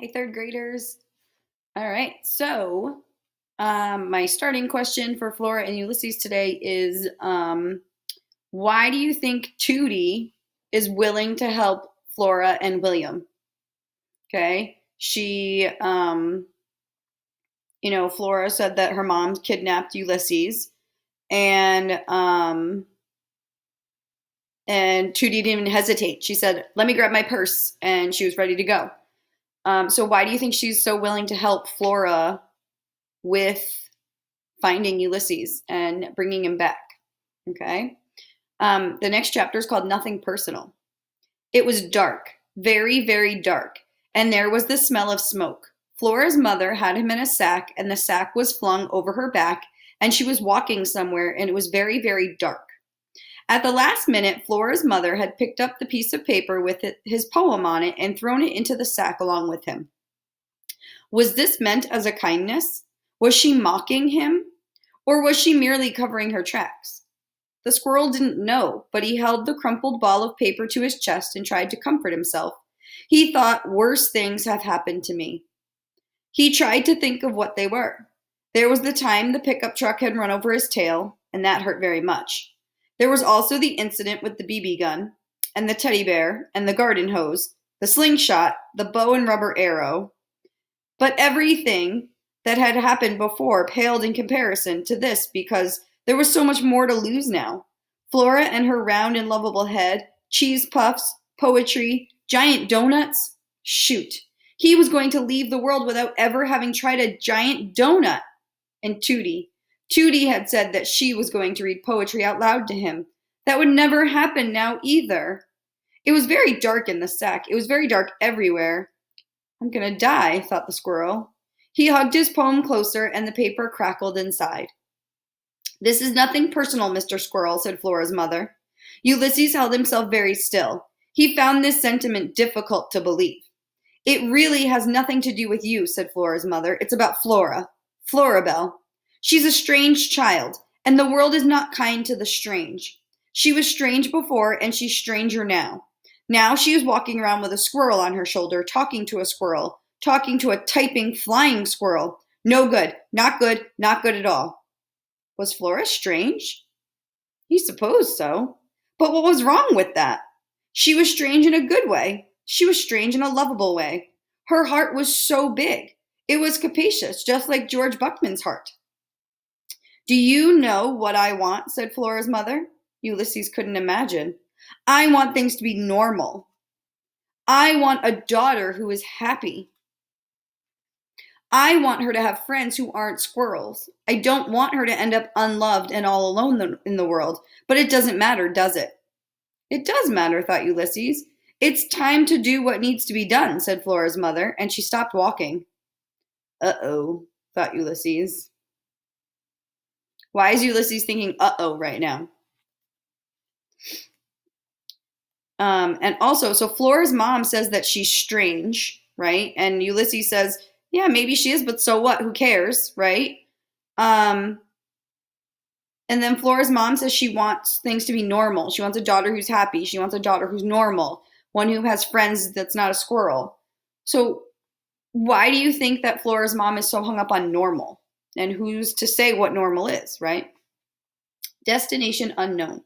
Hi, third graders. All right. My starting question for Flora and Ulysses today is why do you think Tootie is willing to help Flora and William? Okay. Flora said that her mom kidnapped Ulysses, and and Tootie didn't even hesitate. She said, "Let me grab my purse," and she was ready to go. So why do you think she's so willing to help Flora with finding Ulysses and bringing him back? Okay. The next chapter is called Nothing Personal. It was dark, very, very dark, and there was the smell of smoke. Flora's mother had him in a sack, and the sack was flung over her back, and she was walking somewhere, and it was very, very dark. At the last minute, Flora's mother had picked up the piece of paper with his poem on it and thrown it into the sack along with him. Was this meant as a kindness? Was she mocking him? Or was she merely covering her tracks? The squirrel didn't know, but he held the crumpled ball of paper to his chest and tried to comfort himself. He thought, worse things have happened to me. He tried to think of what they were. There was the time the pickup truck had run over his tail, and that hurt very much. There was also the incident with the BB gun, and the teddy bear, and the garden hose, the slingshot, the bow and rubber arrow. But everything that had happened before paled in comparison to this because there was so much more to lose now. Flora and her round and lovable head, cheese puffs, poetry, giant donuts. Shoot. He was going to leave the world without ever having tried a giant donut. And Tootie. Tootie had said that she was going to read poetry out loud to him. That would never happen now either. It was very dark in the sack. It was very dark everywhere. I'm gonna die, thought the squirrel. He hugged his poem closer, and the paper crackled inside. This is nothing personal, Mr. Squirrel, said Flora's mother. Ulysses held himself very still. He found this sentiment difficult to believe. It really has nothing to do with you, said Flora's mother. It's about Flora. Florabelle. She's a strange child, and the world is not kind to the strange. She was strange before, and she's stranger now. Now she is walking around with a squirrel on her shoulder, talking to a squirrel, talking to a typing, flying squirrel. No good, not good, not good at all. Was Flora strange? He supposed so. But what was wrong with that? She was strange in a good way. She was strange in a lovable way. Her heart was so big. It was capacious, just like George Buckman's heart. Do you know what I want? Said Flora's mother. Ulysses couldn't imagine. I want things to be normal. I want a daughter who is happy. I want her to have friends who aren't squirrels. I don't want her to end up unloved and all alone in the world. But it doesn't matter, does it? It does matter, thought Ulysses. It's time to do what needs to be done, said Flora's mother, and she stopped walking. Uh-oh, thought Ulysses. Why is Ulysses thinking uh-oh right now? And also, so Flora's mom says that she's strange, right? And Ulysses says, yeah, maybe she is, but so what? Who cares, right? And then Flora's mom says she wants things to be normal. She wants a daughter who's happy. She wants a daughter who's normal, one who has friends that's not a squirrel. So why do you think that Flora's mom is so hung up on normal? And who's to say what normal is, right? Destination unknown.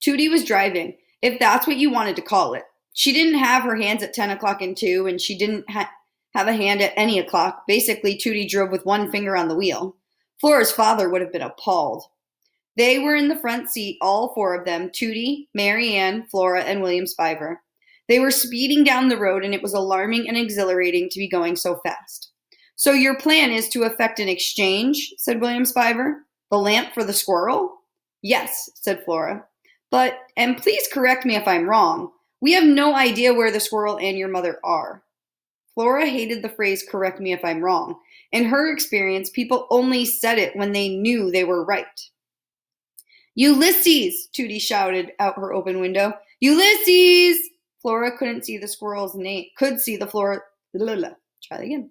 Tootie was driving, if that's what you wanted to call it. She didn't have her hands at 10 o'clock and 2, and she didn't have a hand at any o'clock. Basically, Tootie drove with one finger on the wheel. Flora's father would have been appalled. They were in the front seat, all four of them, Tootie, Mary Ann, Flora, and William Spiver. They were speeding down the road, and it was alarming and exhilarating to be going so fast. So your plan is to effect an exchange, said William Spiver. The lamp for the squirrel? Yes, said Flora. But, and please correct me if I'm wrong, we have no idea where the squirrel and your mother are. Flora hated the phrase correct me if I'm wrong. In her experience, people only said it when they knew they were right. Ulysses! Tootie shouted out her open window. Ulysses! Flora couldn't see the squirrel's name. Could see the Flora. Try that again.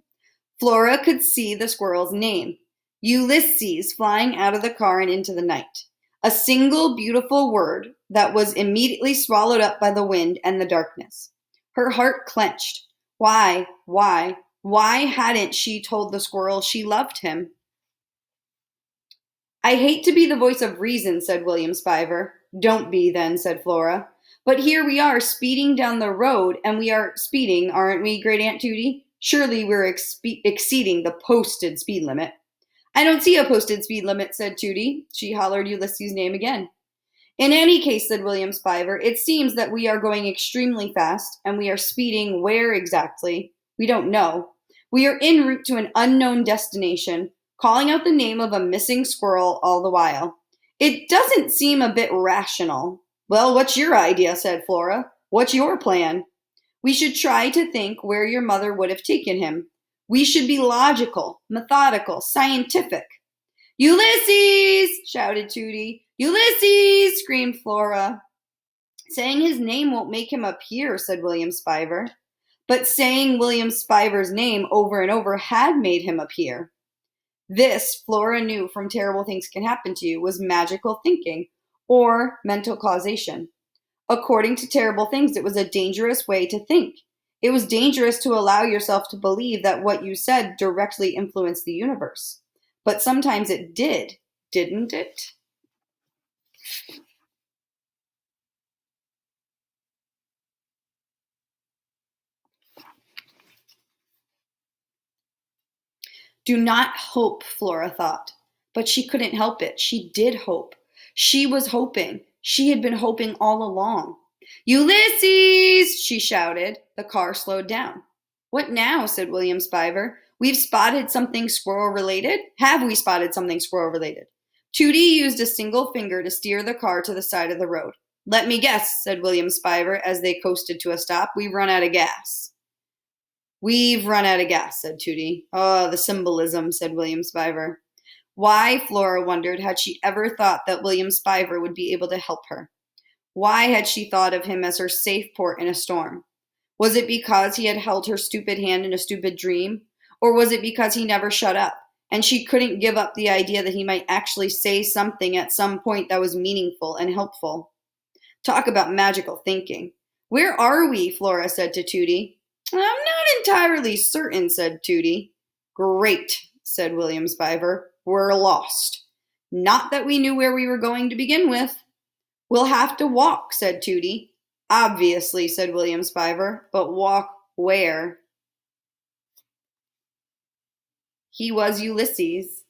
Flora could see the squirrel's name. Ulysses flying out of the car and into the night. A single beautiful word that was immediately swallowed up by the wind and the darkness. Her heart clenched. Why hadn't she told the squirrel she loved him? I hate to be the voice of reason, said William Spiver. Don't be, then, said Flora. But here we are speeding down the road, and we are speeding, aren't we, Great Aunt Tootie? Surely we're exceeding the posted speed limit. I don't see a posted speed limit, said Tootie. She hollered Ulysses' name again. In any case, said William Spiver, it seems that we are going extremely fast, and we are speeding where exactly? We don't know. We are en route to an unknown destination, calling out the name of a missing squirrel all the while. It doesn't seem a bit rational. Well, what's your idea? Said Flora. What's your plan? We should try to think where your mother would have taken him. We should be logical, methodical, scientific. Ulysses! Shouted Tootie. Ulysses! Screamed Flora. Saying his name won't make him appear, said William Spiver. But saying William Spiver's name over and over had made him appear. This, Flora knew from Terrible Things Can Happen to You, was magical thinking, or mental causation. According to Terrible Things, it was a dangerous way to think. It was dangerous to allow yourself to believe that what you said directly influenced the universe. But sometimes it did, didn't it? Do not hope, Flora thought. But she couldn't help it. She did hope. She was hoping. She had been hoping all along. Ulysses! She shouted. The car slowed down. What now? Said William Spiver. We've spotted something squirrel related? Have we spotted something squirrel related? Tootie used a single finger to steer the car to the side of the road. Let me guess, said William Spiver as they coasted to a stop. We've run out of gas. We've run out of gas, said Tootie. Oh, the symbolism, said William Spiver. Why, Flora wondered, had she ever thought that William Spiver would be able to help her? Why had she thought of him as her safe port in a storm? Was it because he had held her stupid hand in a stupid dream? Or was it because he never shut up, and she couldn't give up the idea that he might actually say something at some point that was meaningful and helpful? Talk about magical thinking. Where are we? Flora said to Tootie. I'm not entirely certain, said Tootie. Great, said William Spiver. We're lost. Not that we knew where we were going to begin with. We'll have to walk, said Tootie. Obviously, said William Spiver, but walk where? He was Ulysses.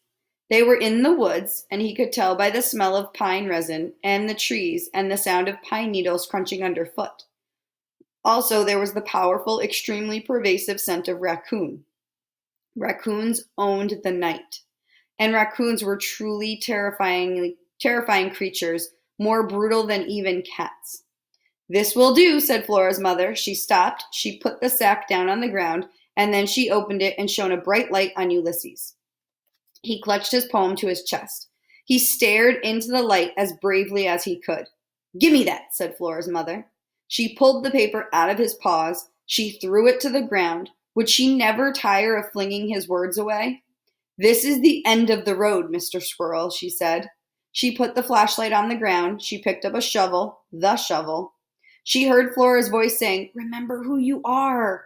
They were in the woods, and he could tell by the smell of pine resin and the trees and the sound of pine needles crunching underfoot. Also, there was the powerful, extremely pervasive scent of raccoon. Raccoons owned the night, and raccoons were truly terrifying creatures, more brutal than even cats. This will do, said Flora's mother. She stopped, she put the sack down on the ground, and then she opened it and shone a bright light on Ulysses. He clutched his poem to his chest. He stared into the light as bravely as he could. Give me that, said Flora's mother. She pulled the paper out of his paws. She threw it to the ground. Would she never tire of flinging his words away? This is the end of the road, Mr. Squirrel, she said. She put the flashlight on the ground. She picked up a shovel, the shovel. She heard Flora's voice saying, Remember who you are.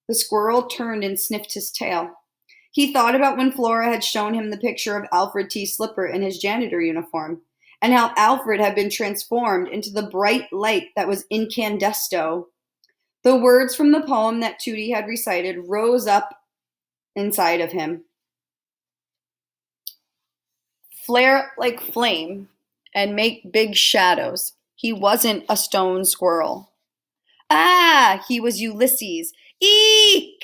The squirrel turned and sniffed his tail. He thought about when Flora had shown him the picture of Alfred T. Slipper in his janitor uniform, and how Alfred had been transformed into the bright light that was incandesto. The words from the poem that Tootie had recited rose up inside of him. Flare like flame and make big shadows. He wasn't a stone squirrel. Ah, he was Ulysses. Eek!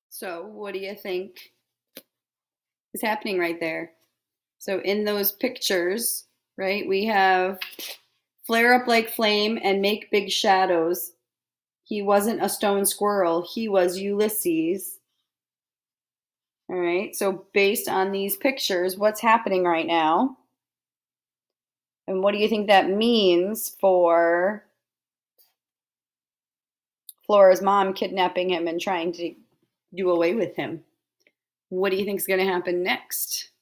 So, what do you think is happening right there? So, in those pictures, right, we have flare up like flame and make big shadows. He wasn't a stone squirrel, he was Ulysses. All right, so based on these pictures, what's happening right now? And what do you think that means for Flora's mom kidnapping him and trying to do away with him. What do you think is going to happen next?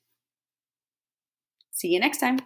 See you next time.